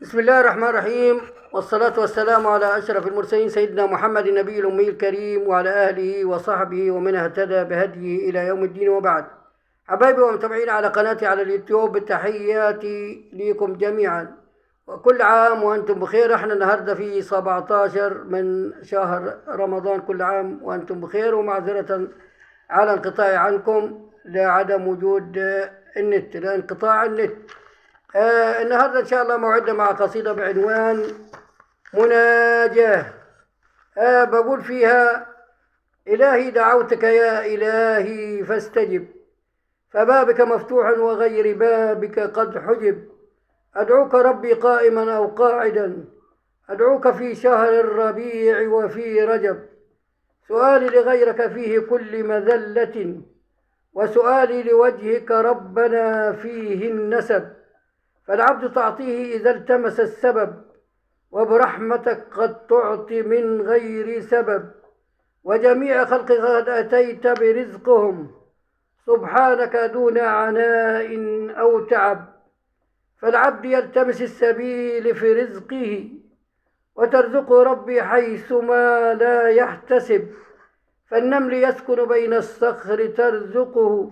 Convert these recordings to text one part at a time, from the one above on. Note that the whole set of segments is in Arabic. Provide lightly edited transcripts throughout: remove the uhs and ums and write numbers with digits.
بسم الله الرحمن الرحيم، والصلاة والسلام على أشرف المرسلين سيدنا محمد النبي الأمي الكريم وعلى آله وصحبه ومن اهتدى بهديه إلى يوم الدين، وبعد. حبايبي ومتابعين على قناتي على اليوتيوب، تحياتي ليكم جميعا وكل عام وأنتم بخير. احنا النهاردة في 17 من شهر رمضان، كل عام وأنتم بخير، ومعذرة على انقطاعي عنكم لعدم وجود النت، لانقطاع النت. النهاردة إن شاء الله موعدنا مع قصيدة بعنوان مناجاة. بقول فيها: إلهي دعوتك يا إلهي فاستجب، فبابك مفتوح وغير بابك قد حجب. أدعوك ربي قائما أو قاعدا، أدعوك في شهر الربيع وفي رجب. سؤالي لغيرك فيه كل مذلة، وسؤالي لوجهك ربنا فيه النسب. فالعبد تعطيه إذا التمس السبب، وبرحمتك قد تعطي من غير سبب. وجميع خلقك قد أتيت برزقهم، سبحانك دون عناء أو تعب. فالعبد يلتمس السبيل في رزقه، وترزق ربي حيثما لا يحتسب. فالنمل يسكن بين الصخر ترزقه،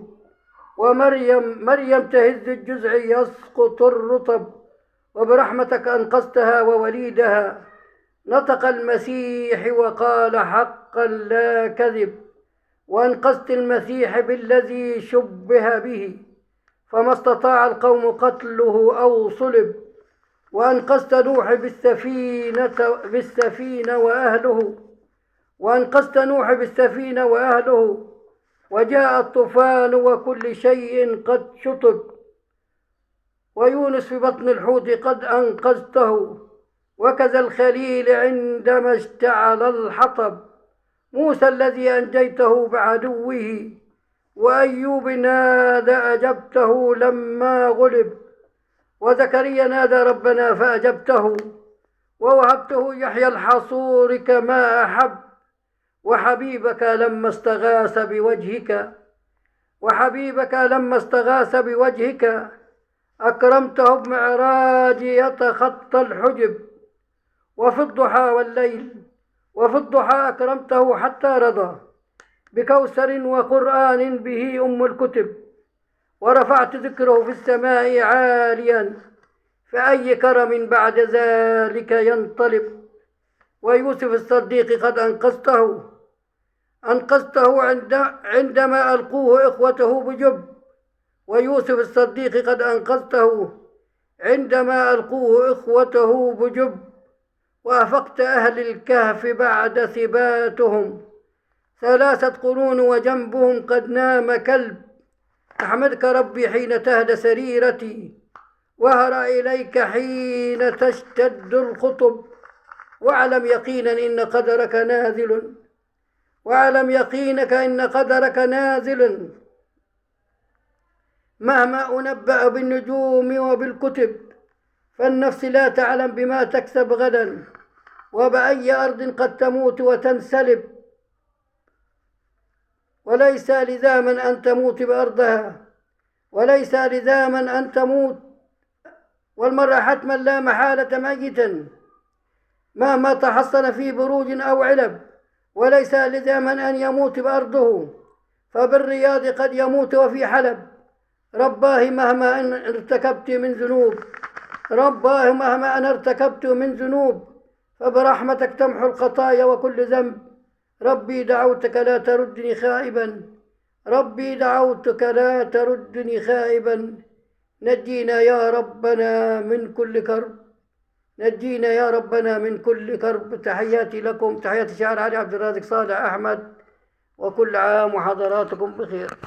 ومريم تهز الجزع يسقط الرطب. وبرحمتك أنقذتها ووليدها، نطق المسيح وقال حقا لا كذب. وأنقذت المسيح بالذي شبه به، فما استطاع القوم قتله أو صلب. وأنقذت نوح بالسفينة وأهله، وجاء الطوفان وكل شيء قد شطب. ويونس في بطن الحوت قد أنقذته، وكذا الخليل عندما اشتعل الحطب. موسى الذي أنجيته بعدوه، وأيوب نادى أجبته لما غلب. وزكريا نادى ربنا فأجبته، ووهبته يحيى الحصور كما أحب. وحبيبك لما استغاث بوجهك أكرمته بمعراج يتخطى الحجب. وفي الضحى أكرمته حتى رضى، بكوثر وقرآن به أم الكتب. ورفعت ذكره في السماء عاليا، فأي كرم بعد ذلك ينطلب. ويوسف الصديق قد أنقذته عندما ألقوه إخوته بجب. ويوسف الصديق قد أنقذته عندما ألقوه إخوته بجب. وأفقت أهل الكهف بعد ثباتهم 3 قرون، وجنبهم قد نام كلب. أحمدك ربي حين تهدى سريرتي، وهر إليك حين تشتد الخطب. واعلم يقينا إن قدرك نازل، مهما أنبأ بالنجوم وبالكتب. فالنفس لا تعلم بما تكسب غدا، وبأي أرض قد تموت وتنسلب. وليس لزاما أن تموت بأرضها، وليس لزاما أن تموت، والمرء حتما لا محالة ميتا، مهما تحصن في بروج أو علب. وليس لزاما أن يموت بأرضه، فبالرياض قد يموت وفي حلب. رباه مهما أن ارتكبت من ذنوب، فبرحمتك تمحو الخطايا وكل ذنب. ربي دعوتك لا تردني خائبا، نجينا يا ربنا من كل كرب. تحياتي لكم، تحياتي شاعر علي عبد الرازق صالح أحمد، وكل عام وحضراتكم بخير.